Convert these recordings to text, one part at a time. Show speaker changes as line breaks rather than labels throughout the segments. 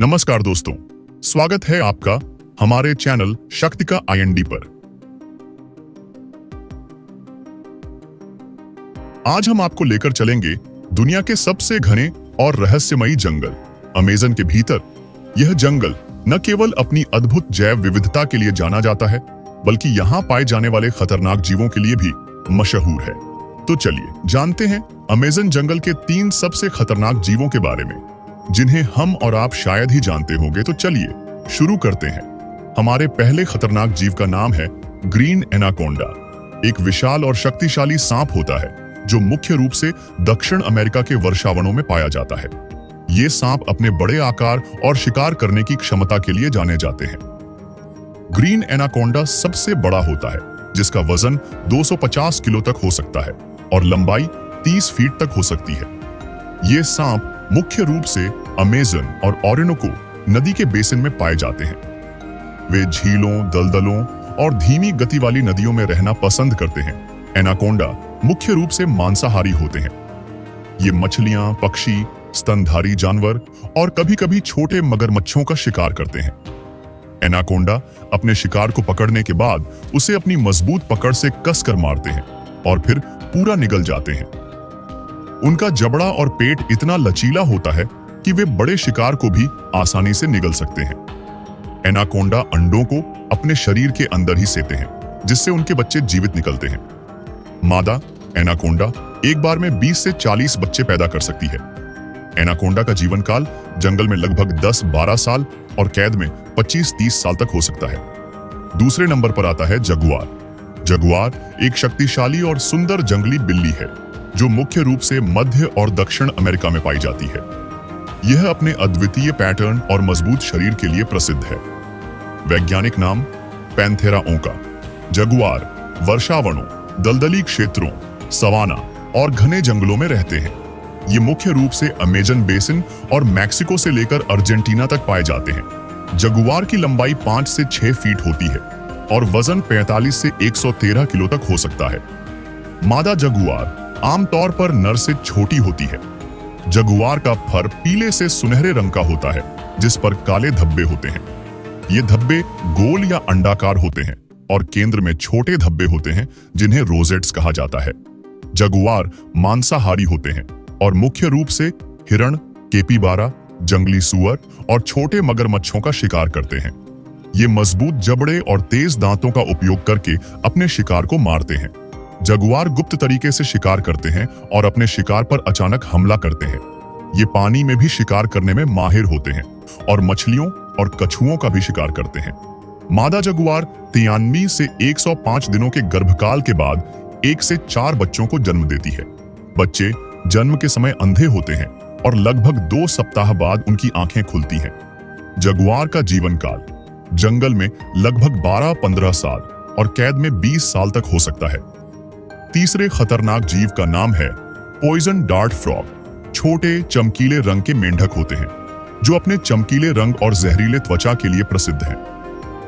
नमस्कार दोस्तों, स्वागत है आपका हमारे चैनल शक्ति का आईएनडी पर। आज हम आपको लेकर चलेंगे दुनिया के सबसे घने और रहस्यमयी जंगल अमेज़न के भीतर। यह जंगल न केवल अपनी अद्भुत जैव विविधता के लिए जाना जाता है, बल्कि यहाँ पाए जाने वाले खतरनाक जीवों के लिए भी मशहूर है। तो चलिए जानते हैं अमेज़न जंगल के 3 सबसे खतरनाक जीवों के बारे में, जिन्हें हम और आप शायद ही जानते होंगे। तो चलिए शुरू करते हैं। हमारे पहले खतरनाक जीव का नाम है ग्रीन एनाकोंडा। एक विशाल और शक्तिशाली सांप होता है जो मुख्य रूप से दक्षिण अमेरिका के वर्षावनों में पाया जाता है। ये सांप अपने बड़े आकार और शिकार करने की क्षमता के लिए जाने जाते हैं। ग्रीन एनाकोंडा सबसे बड़ा होता है, जिसका वजन 250 किलो तक हो सकता है और लंबाई 30 फीट तक हो सकती है। ये सांप मुख्य रूप से अमेज़न और ओरिनोको नदी के बेसिन में पाए जाते हैं। वे झीलों, दलदलों और धीमी गति वाली नदियों में रहना पसंद करते हैं। एनाकोंडा मुख्य रूप से मांसाहारी होते हैं। ये मछलियां, पक्षी, स्तनधारी जानवर और कभी-कभी छोटे मगरमच्छों का शिकार करते हैं। एनाकोंडा अपने शिकार को पकड़ने के बाद उसे अपनी मजबूत पकड़ से कसकर मारते हैं और फिर पूरा निगल जाते हैं। उनका जबड़ा और पेट इतना लचीला होता है कि वे बड़े शिकार को भी आसानी से निगल सकते हैं। एनाकोंडा अंडों को अपने शरीर के अंदर ही सेते हैं, जिससे उनके बच्चे जीवित निकलते हैं। मादा एनाकोंडा एक बार में 20 से 40 बच्चे पैदा कर सकती है। एनाकोंडा का जीवन काल जंगल में लगभग 10-12 साल और कैद में 25-30 साल तक हो सकता है। दूसरे नंबर पर आता है जगुआर। जगुआर एक शक्तिशाली और सुंदर जंगली बिल्ली है जो मुख्य रूप से मध्य और दक्षिण अमेरिका में पाई जाती है। यह अपने अद्वितीय पैटर्न और मजबूत शरीर के लिए प्रसिद्ध है। वैज्ञानिक नाम पैंथेरा ओका। जगुआर वर्षावनों, दलदली क्षेत्रों, सवाना और घने जंगलों में रहते हैं। ये मुख्य रूप से अमेज़न बेसिन और मैक्सिको से लेकर अर्जेंटीना तक पाए जाते हैं। जगुआर की लंबाई 5 से 6 फीट होती है और वजन 45 से 113 किलो तक हो सकता है। मादा जगुआर आमतौर पर नर से छोटी होती है। जगुआर का फर पीले से सुनहरे रंग का होता है, जिस पर काले धब्बे होते हैं। ये धब्बे गोल या अंडाकार होते हैं और केंद्र में छोटे धब्बे होते हैं, जिन्हें रोजेट्स कहा जाता है। जगुआर मांसाहारी होते हैं और मुख्य रूप से हिरण, केपीबारा, जंगली सुअर और छोटे मगरमच्छों का शिकार करते हैं। ये मजबूत जबड़े और तेज दांतों का उपयोग करके अपने शिकार को मारते हैं। जगुआर गुप्त तरीके से शिकार करते हैं और अपने शिकार पर अचानक हमला करते हैं। ये पानी में भी शिकार करने में माहिर होते हैं और मछलियों और कछुओं का भी शिकार करते हैं। मादा जगुआर 93 से 105 दिनों के गर्भकाल के बाद 1 से 4 बच्चों को जन्म देती है। बच्चे जन्म के समय अंधे होते हैं और लगभग 2 सप्ताह बाद उनकी आंखें खुलती हैं। जगुआर का जीवन काल जंगल में लगभग 12-15 साल और कैद में 20 साल तक हो सकता है। तीसरे खतरनाक जीव का नाम है पॉइजन डार्ट फ्रॉग। छोटे चमकीले रंग के मेंढक होते हैं जो अपने चमकीले रंग और जहरीले त्वचा के लिए प्रसिद्ध हैं।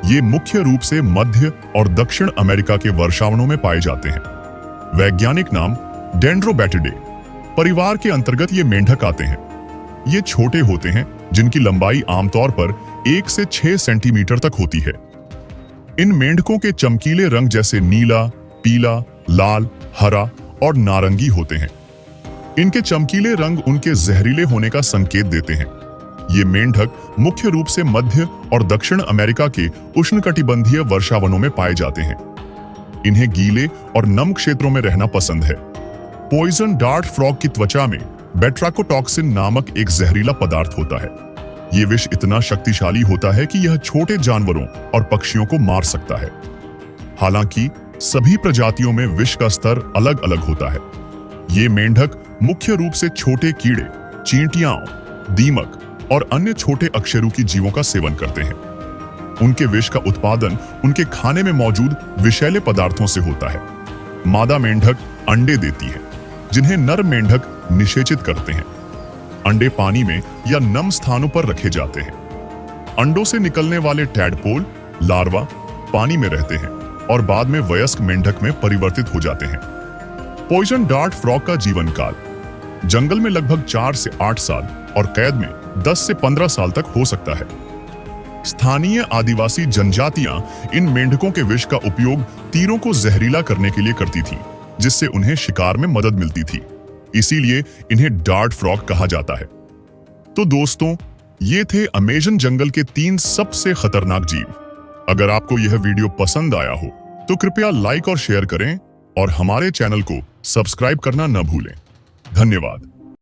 ये मुख्य रूप से मध्य और दक्षिण अमेरिका के वर्षावनों में पाए जाते हैं। वैज्ञानिक नाम डेंड्रोबैटिडे परिवार के अंतर्गत ये मेंढक आते हैं। ये छोटे होते हैं, जिनकी लंबाई आमतौर पर 1 से 6 सेंटीमीटर तक होती है। इन मेंढकों के चमकीले रंग जैसे नीला, पीला, लाल, हरा और नारंगी होते हैं। इनके चमकीले रंग उनके जहरीले होने का संकेत देते हैं। ये मेंढक मुख्य रूप से मध्य और दक्षिण अमेरिका के उष्णकटिबंधीय वर्षावनों में पाए जाते हैं। इन्हें गीले और नम क्षेत्रों में रहना पसंद है। पॉइजन डार्ट फ्रॉग की त्वचा में बेट्राकोटॉक्सिन नामक एक जहरीला पदार्थ होता है। ये विष इतना शक्तिशाली होता है कि यह छोटे जानवरों और पक्षियों को मार सकता है। हालांकि सभी प्रजातियों में विष का स्तर अलग अलग होता है। ये मेंढक मुख्य रूप से छोटे कीड़े, चींटियां, दीमक और अन्य छोटे अकशेरुकी जीवों का सेवन करते हैं। उनके विष का उत्पादन उनके खाने में मौजूद विषैले पदार्थों से होता है। मादा मेंढक अंडे देती है, जिन्हें नर मेंढक निषेचित करते हैं। अंडे पानी में या नम स्थानों पर रखे जाते हैं। अंडों से निकलने वाले टैडपोल लार्वा पानी में रहते हैं और बाद में वयस्क मेंढक में परिवर्तित हो जाते हैं। पॉइजन डार्ट फ्रॉग का जीवन काल जंगल में लगभग 4 से 8 साल और कैद में 10 से 15 साल तक हो सकता है। स्थानीय आदिवासी जनजातियां इन मेंढकों के विष का उपयोग तीरों को जहरीला करने के लिए करती थीं, जिससे उन्हें शिकार में मदद मिलती थी। इसीलिए इन्हें डार्ट फ्रॉग कहा जाता है। तो दोस्तों, ये थे अमेज़न जंगल के 3 सबसे खतरनाक जीव। अगर आपको यह वीडियो पसंद आया हो तो कृपया लाइक और शेयर करें और हमारे चैनल को सब्सक्राइब करना न भूलें। धन्यवाद।